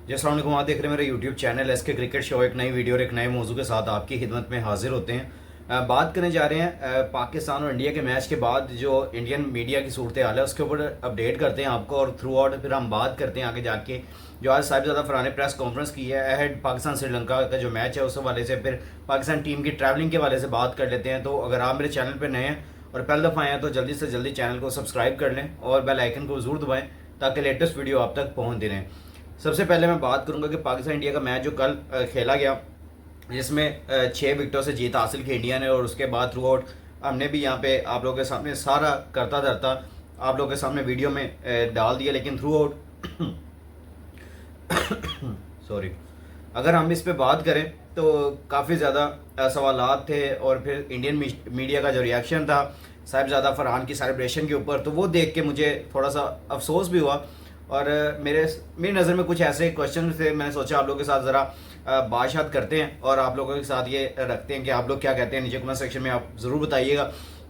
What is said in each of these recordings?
जी अस्सलाम वालेकुम। आप देख रहे हैं मेरा यूट्यूब चैनल एस के क्रिकेट शो। एक नई वीडियो और एक नए मौजू के साथ आपकी खिदमत में हाजिर होते हैं। बात करने जा रहे हैं पाकिस्तान और इंडिया के मैच के बाद जो इंडियन मीडिया की सूरत हाल है उसके ऊपर अपडेट करते हैं आपको, और थ्रू आउट फिर हम बात करते हैं आगे जाके जो आज साहिबजादा फरहान ने प्रेस कॉन्फ्रेंस की है अहेड पाकिस्तान श्रीलंका का जो मैच है उस हवाले से, फिर पाकिस्तान टीम की ट्रैवलिंग के हवाले से बात कर लेते हैं। तो अगर आप मेरे चैनल पर नए हैं और पहली दफ़ा आए हैं तो जल्दी से जल्दी चैनल को सब्सक्राइब कर लें और बेल आइकन को ज़रूर दबाएं ताकि लेटेस्ट वीडियो आप तक पहुँचती रहें। सबसे पहले मैं बात करूंगा कि पाकिस्तान इंडिया का मैच जो कल खेला गया जिसमें 6 विकेटों से जीत हासिल की इंडिया ने, और उसके बाद थ्रू आउट हमने भी यहाँ पे आप लोगों के सामने सारा करता धरता आप लोगों के सामने वीडियो में डाल दिया। लेकिन थ्रू आउट सॉरी, अगर हम इस पे बात करें तो काफ़ी ज़्यादा सवालात थे, और फिर इंडियन मीडिया का जो रिएक्शन था साहिबजादा फरहान की सेलिब्रेशन के ऊपर, तो वो देख के मुझे थोड़ा सा अफसोस भी हुआ। और मेरी नज़र में कुछ ऐसे क्वेश्चन थे, मैंने सोचा आप लोगों के साथ ज़रा बातचीत करते हैं और आप लोगों के साथ ये रखते हैं कि आप लोग क्या कहते हैं। नीचे कमेंट सेक्शन में आप ज़रूर बताइएगा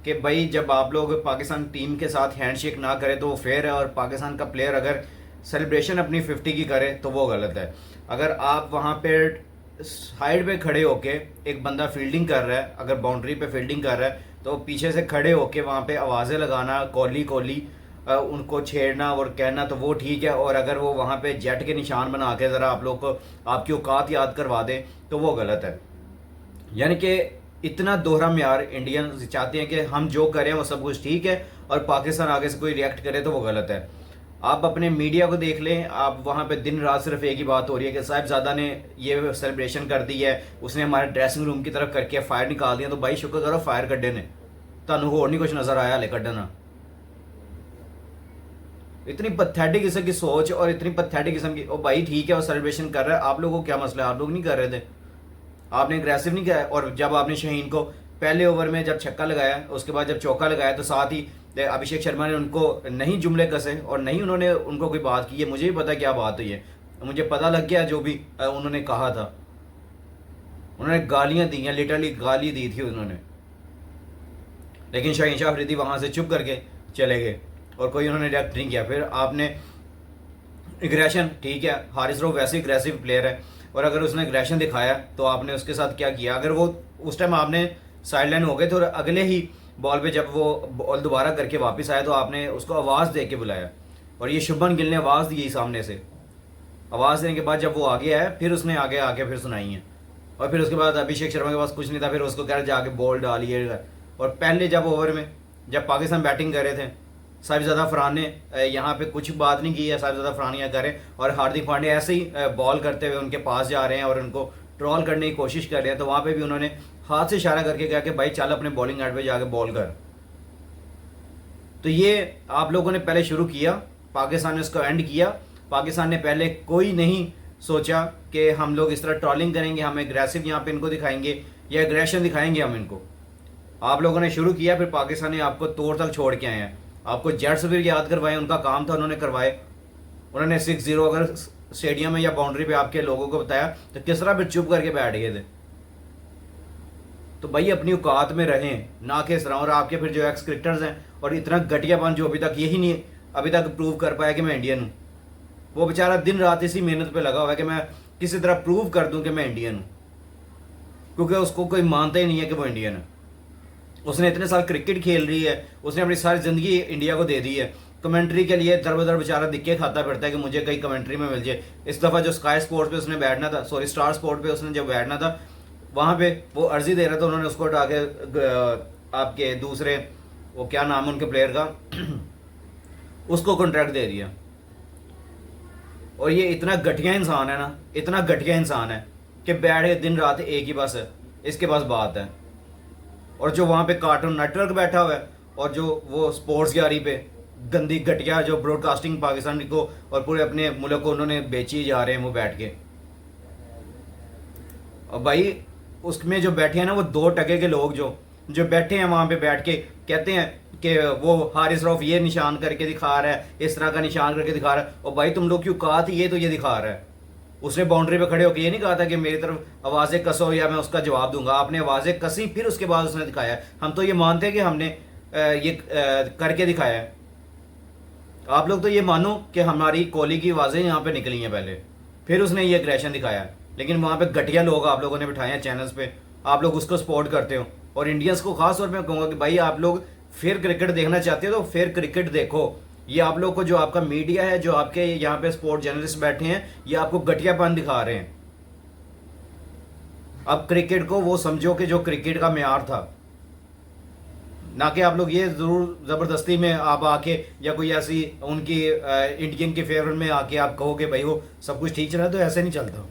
कि भाई जब आप लोग पाकिस्तान टीम के साथ हैंडशेक ना करें तो वो फेयर है, और पाकिस्तान का प्लेयर अगर सेलिब्रेशन अपनी 50 की करे तो वो गलत है। अगर आप वहाँ पर साइड पे खड़े होके एक बंदा फील्डिंग कर रहा है, अगर बाउंड्री पे फील्डिंग कर रहा है तो पीछे से खड़े होके वहाँ पे आवाज़ें लगाना, कोहली कोहली उनको छेड़ना और कहना, तो वो ठीक है। और अगर वो वहाँ पे जेट के निशान बना के ज़रा आप लोग को आपकी औकात याद करवा दे तो वो गलत है। यानी कि इतना दोहरा म्यार इंडियन चाहते हैं कि हम जो करें वो सब कुछ ठीक है और पाकिस्तान आगे से कोई रिएक्ट करे तो वो गलत है। आप अपने मीडिया को देख लें, आप वहाँ पे दिन रात सिर्फ एक ही बात हो रही है कि साहिबजादा ने ये सेलिब्रेशन कर दी है, उसने हमारे ड्रेसिंग रूम की तरफ करके फायर निकाल दिया। तो भाई शुक्र करो फायर कड्डे ने, तुहानू होर नहीं कुछ नज़र आया हाले कड्डना। इतनी पथेटिक किस्म की सोच और इतनी पथेटिक किस्म की, ओ भाई ठीक है वो सेलिब्रेशन कर रहा है, आप लोगों को क्या मसला है? आप लोग नहीं कर रहे थे, आपने एग्रेसिव नहीं किया। और जब आपने शाहीन को पहले ओवर में जब छक्का लगाया, उसके बाद जब चौका लगाया, तो साथ ही अभिषेक शर्मा ने उनको नहीं जुमले कसे और नहीं उन्होंने उनको कोई बात की है। मुझे भी पता क्या बात हुई है, मुझे पता लग गया जो भी उन्होंने कहा था। उन्होंने गालियां दी हैं, लिटरली गाली दी थी उन्होंने, लेकिन शाहीन शाह अफरीदी वहां से चुप करके चले गए और कोई उन्होंने रिएक्ट नहीं किया। फिर आपने एग्रेशन, ठीक है हारिस रऊफ वैसे एग्रेसिव प्लेयर है, और अगर उसने एग्रेशन दिखाया तो आपने उसके साथ क्या किया? अगर वो उस टाइम आपने साइडलाइन हो गए थे और अगले ही बॉल पे जब वो बॉल दोबारा करके वापस आया तो आपने उसको आवाज़ दे के बुलाया, और ये शुभमन गिल ने आवाज़ दी सामने से। आवाज़ देने के बाद जब वो आगे आया फिर उसने आगे आके फिर सुनाई है, और फिर उसके बाद अभिषेक शर्मा के पास कुछ नहीं था, फिर उसको कह रहे जाके बॉल डालिए। और पहले जब ओवर में जब पाकिस्तान बैटिंग कर रहे थे, साहिबजादा फरहान ने यहाँ पे कुछ बात नहीं की है, साहिबजादा फरहान यहाँ करें, और हार्दिक पांड्या ऐसे ही बॉल करते हुए उनके पास जा रहे हैं और उनको ट्रॉल करने की कोशिश कर रहे हैं, तो वहाँ पे भी उन्होंने हाथ से इशारा करके कहा कि भाई चल अपने बॉलिंग एंड पे जाके बॉल कर। तो ये आप लोगों ने पहले शुरू किया, पाकिस्तान ने उसको एंड किया। पाकिस्तान ने पहले कोई नहीं सोचा कि हम लोग इस तरह ट्रॉलिंग करेंगे, हम एग्रेसिव यहाँ पे इनको दिखाएंगे या एग्रेशन दिखाएंगे हम इनको। आप लोगों ने शुरू किया, फिर पाकिस्तान ने आपको तोड़ तक छोड़ के आए हैं। आपको जेट्स भी याद करवाए, उनका काम था, उन्होंने करवाए। उन्होंने 6-0 अगर स्टेडियम में या बाउंड्री पे आपके लोगों को बताया तो किस तरह फिर चुप करके बैठ गए थे। तो भाई अपनी औकात में रहें, ना कि इस तरह। और आपके फिर जो एक्स क्रिकेटर्स हैं और इतना घटियापन जो अभी तक यही नहीं अभी तक प्रूव कर पाया कि मैं इंडियन हूँ, वो बेचारा दिन रात इसी मेहनत पे लगा हुआ है कि मैं किसी तरह प्रूव कर दूं कि मैं इंडियन हूँ, क्योंकि उसको कोई मानता ही नहीं है कि वो इंडियन है। उसने इतने साल क्रिकेट खेल रही है, उसने अपनी सारी ज़िंदगी इंडिया को दे दी है। कमेंट्री के लिए दर बदर बेचारा दिक्के खाता फिरता है कि मुझे कहीं कमेंट्री में मिल जाए। इस दफ़ा जो स्काई स्पोर्ट्स पे उसने बैठना था, सॉरी स्टार स्पोर्ट पे उसने जब बैठना था, वहाँ पे वो अर्जी दे रहा था, उन्होंने उसको हटा के आपके दूसरे वो क्या नाम है उनके प्लेयर का उसको कॉन्ट्रैक्ट दे दिया। और ये इतना घटिया इंसान है ना, इतना घटिया इंसान है कि बैठे दिन रात एक ही बस है इसके पास बात है। और जो वहाँ पे कार्टून नेटवर्क बैठा हुआ है और जो वो स्पोर्ट्स ग्यारह पे गंदी घटिया जो ब्रॉडकास्टिंग पाकिस्तान को और पूरे अपने मुल्क को उन्होंने बेची जा रहे हैं वो बैठ के। और भाई उसमें जो बैठे हैं ना वो 2% के लोग जो बैठे हैं वहाँ पे बैठ के कहते हैं कि वो हारिस रऊफ ये निशान करके दिखा रहा है, इस तरह का निशान करके दिखा रहा है। और भाई तुम लोग क्यों कहा थी ये तो ये दिखा रहा है। उसने बाउंड्री पे खड़े होकर ये नहीं कहा था कि मेरी तरफ आवाज़ें कसो या मैं उसका जवाब दूंगा। आपने आवाज़ें कसी, फिर उसके बाद उसने दिखाया। हम तो ये मानते हैं कि हमने ये करके दिखाया है। आप लोग तो ये मानो कि हमारी कोहली की आवाज़ें यहाँ पे निकली हैं पहले, फिर उसने ये एग्रेशन दिखाया। लेकिन वहाँ पे घटिया लोग आप लोगों ने बिठाए हैं चैनल्स पे, आप लोग उसको सपोर्ट करते हो। और इंडियंस को खास तौर पे मैं कहूँगा कि भाई आप लोग फिर क्रिकेट देखना चाहते हो तो फिर क्रिकेट देखो। ये आप लोग को जो आपका मीडिया है, जो आपके यहाँ पे स्पोर्ट जर्नलिस्ट बैठे हैं, ये आपको घटियापन दिखा रहे हैं। अब क्रिकेट को वो समझो कि जो क्रिकेट का मेयार था, ना कि आप लोग ये जरूर जबरदस्ती में आप आके या कोई ऐसी उनकी इंडियन के फेवर में आके आप कहो कि भाई वो सब कुछ ठीक चल रहा है, तो ऐसे नहीं चलता।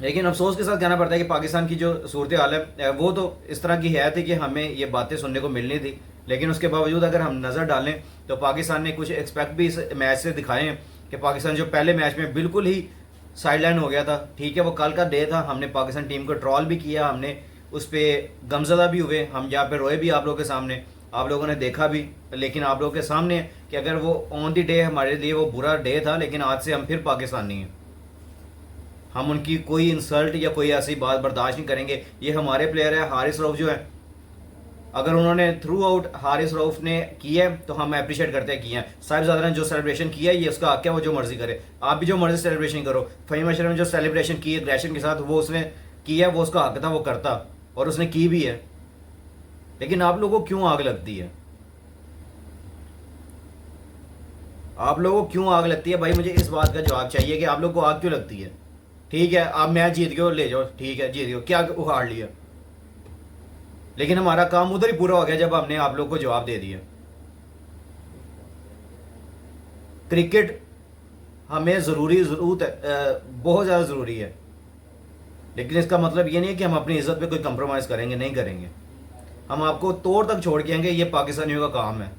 लेकिन अफसोस के साथ कहना पड़ता है कि पाकिस्तान की जो सूरत हाल है वो तो इस तरह की है थी कि हमें ये बातें सुनने को मिलनी थी। लेकिन उसके बावजूद अगर हम नज़र डालें तो पाकिस्तान ने कुछ एक्सपेक्ट भी इस मैच से दिखाए हैं कि पाकिस्तान जो पहले मैच में बिल्कुल ही साइडलाइन हो गया था, ठीक है वो कल का डे था, हमने पाकिस्तान टीम को ट्रॉल भी किया, हमने उस पर गमजदा भी हुए, हम जहाँ पे रोए भी आप लोगों के सामने, आप लोगों ने देखा भी। लेकिन आप लोगों के सामने कि अगर वो ऑन द डे हमारे लिए वो बुरा डे था, लेकिन आज से हम फिर पाकिस्तानी हैं। हम उनकी कोई इंसल्ट या कोई ऐसी बात बर्दाश्त नहीं करेंगे। ये हमारे प्लेयर है हारिस रऊफ जो है, अगर उन्होंने थ्रू आउट हारिस रऊफ ने किया है तो हम अप्रिशिएट करते हैं किया है। साहिबजादा ने जो सेलिब्रेशन किया है ये उसका हक है, वो जो मर्जी करे, आप भी जो मर्जी सेलिब्रेशन करो। फहीम अशरफ ने जो सेलिब्रेशन की है एग्रेशन के साथ, वो उसने किया, वो उसका हक था, वो करता और उसने की भी है। लेकिन आप लोगों को क्यों आग लगती है? आप लोगों को क्यों आग लगती है भाई? मुझे इस बात का जवाब चाहिए कि आप लोगों को आग क्यों लगती है। ठीक है आप मैच जीत गए ले जाओ, ठीक है जीत गए, क्या उखाड़ लिया, लेकिन हमारा काम उधर ही पूरा हो गया जब हमने आप लोग को जवाब दे दिया। क्रिकेट हमें जरूरत है, बहुत ज़्यादा ज़रूरी है, लेकिन इसका मतलब ये नहीं है कि हम अपनी इज्जत पे कोई कंप्रोमाइज़ करेंगे, नहीं करेंगे। हम आपको तोड़ तक छोड़ के आएंगे, ये पाकिस्तानियों का काम है।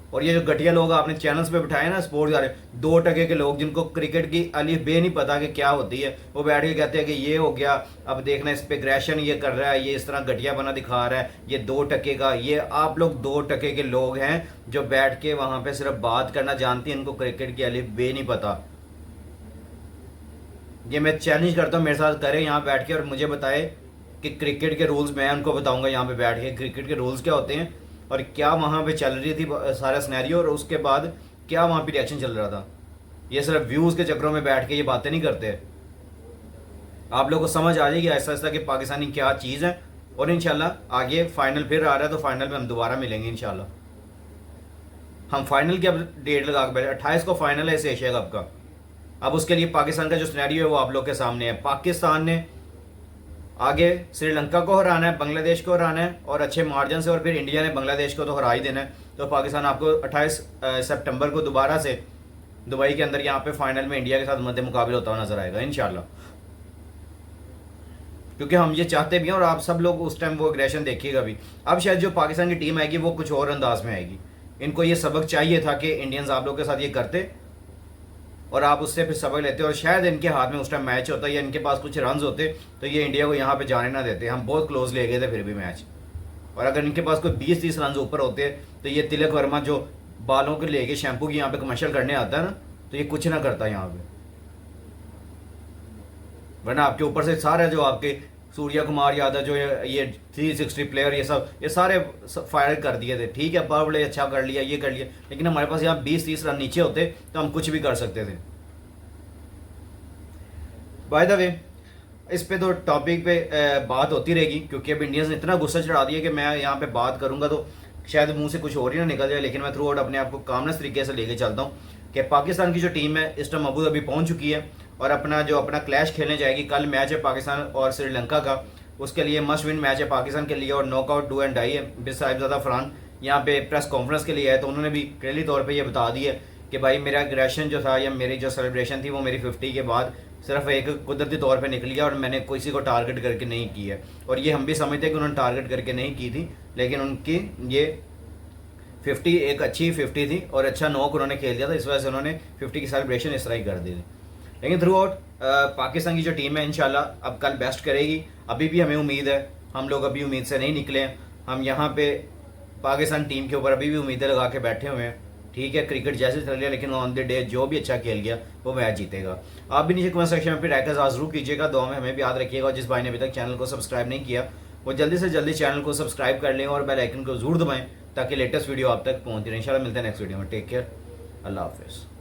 और ये जो घटिया लोग आपने चैनल्स पे बिठाए ना स्पोर्ट्स वाले, 2% के लोग जिनको क्रिकेट की अलीफ बे नहीं पता कि क्या होती है, वो बैठ के कहते हैं कि ये हो गया, अब देखना इस पे एग्रेशन ये कर रहा है, ये इस तरह घटिया बना दिखा रहा है, ये 2% का। ये आप लोग 2% के लोग हैं जो बैठ के वहां पे सिर्फ बात करना जानती हैं, इनको क्रिकेट की अलीफ बे नहीं पता। ये मैं चैलेंज करता हूँ, मेरे साथ करें यहाँ बैठ के और मुझे बताए कि क्रिकेट के रूल्स, मैं उनको बताऊंगा यहाँ पे बैठ के क्रिकेट के रूल्स क्या होते हैं और क्या वहाँ पे चल रही थी सारा सिनेरियो, और उसके बाद क्या वहाँ पे रिएक्शन चल रहा था। ये सिर्फ व्यूज़ के चक्करों में बैठ के ये बातें नहीं करते। आप लोगों को समझ आ जाएगी आहिस्ता आहिस्ता कि पाकिस्तानी क्या चीज़ है। और इंशाल्लाह आगे फाइनल फिर आ रहा है, तो फाइनल में हम दोबारा मिलेंगे इंशाल्लाह। हम फाइनल की अब डेट लगा के बैठे, 28 को फाइनल है इस एशिया कप का। अब उसके लिए पाकिस्तान का जो सिनेरियो है वो आप लोग के सामने है। पाकिस्तान ने आगे श्रीलंका को हराना है, बांग्लादेश को हराना है और अच्छे मार्जिन से, और फिर इंडिया ने बांग्लादेश को तो हरा ही देना है। तो पाकिस्तान आपको 28 सितंबर को दोबारा से दुबई के अंदर यहाँ पे फाइनल में इंडिया के साथ मध्य मुकाबला होता हुआ नजर आएगा इंशाल्लाह। क्योंकि हम ये चाहते भी हैं और आप सब लोग उस टाइम वो एग्रेशन देखिएगा भी। अब शायद जो पाकिस्तान की टीम आएगी वो कुछ और अंदाज में आएगी। इनको ये सबक चाहिए था कि इंडियंस आप लोग के साथ ये करते और आप उससे फिर सबक लेते, और शायद इनके हाथ में उस टाइम मैच होता या इनके पास कुछ रन होते तो ये इंडिया को यहाँ पे जाने ना देते। हम बहुत क्लोज ले गए थे फिर भी मैच, और अगर इनके पास कोई 20-30 रन ऊपर होते तो ये तिलक वर्मा जो बालों के लेके शैम्पू की यहाँ पे कमर्शियल करने आता है ना, तो ये कुछ ना करता यहाँ पे। वरना आपके ऊपर से सारे जो आपके सूर्या कुमार यादव जो ये 360 प्लेयर ये सारे फायर कर दिए थे। ठीक है पावर प्ले अच्छा कर लिया, ये कर लिया, लेकिन हमारे पास यहाँ 20-30 रन नीचे होते तो हम कुछ भी कर सकते थे। बाय द वे इस पे तो टॉपिक पे बात होती रहेगी, क्योंकि अब इंडियंस ने इतना गुस्सा चढ़ा दिया कि मैं यहाँ पे बात करूँगा तो शायद मुंह से कुछ और ही ना निकल जाए। लेकिन मैं थ्रू आउट अपने आप को कामनेस तरीके से लेके चलता हूँ कि पाकिस्तान की जो टीम है इस टाइम अबू धाबी पहुँच चुकी है और अपना क्लैश खेलने जाएगी। कल मैच है पाकिस्तान और श्रीलंका का, उसके लिए मस्ट विन मैच है पाकिस्तान के लिए और नॉकआउट डू एंड डाई है। बिन साहिबजादा फरहान यहाँ पे प्रेस कॉन्फ्रेंस के लिए आए तो उन्होंने भी क्लियरली तौर पे ये बता दिया कि भाई मेरा एग्रेशन जो था या मेरी जो सेलिब्रेशन थी वो मेरी 50 के बाद सिर्फ एक कुदरती तौर पे निकली है और मैंने किसी को टारगेट करके नहीं की है। और ये हम भी समझते हैं कि उन्होंने टारगेट करके नहीं की थी, लेकिन उनकी ये 50 एक अच्छी 50 थी और अच्छा नॉक उन्होंने खेल दिया था, इस वजह से उन्होंने 50 की सेलिब्रेशन इस तरह ही कर दी थी। लेकिन थ्रू आउट पाकिस्तान की जो टीम है इंशाल्लाह अब कल बेस्ट करेगी। अभी भी हमें उम्मीद है, हम लोग अभी उम्मीद से नहीं निकले हैं। हम यहाँ पे पाकिस्तान टीम के ऊपर अभी भी उम्मीदें लगा के बैठे हुए हैं। ठीक है क्रिकेट जैसे चल गया, लेकिन ऑन द डे जो भी अच्छा खेल गया वो मैच जीतेगा। आप भी नीचे कमेंट सेक्शन में फिर रायका जरूर कीजिएगा, दुआ में हमें भी याद रखिएगा। और जिस भाई ने अभी तक चैनल को सब्सक्राइब नहीं किया वो जल्दी से जल्दी चैनल को सब्सक्राइब कर लें और बेल आइकन को जरूर दबाएं ताकि लेटेस्ट वीडियो आप तक पहुँचती रहे। इंशाल्लाह मिलते हैं नेक्स्ट वीडियो में। टेक केयर, अल्लाह हाफिज़।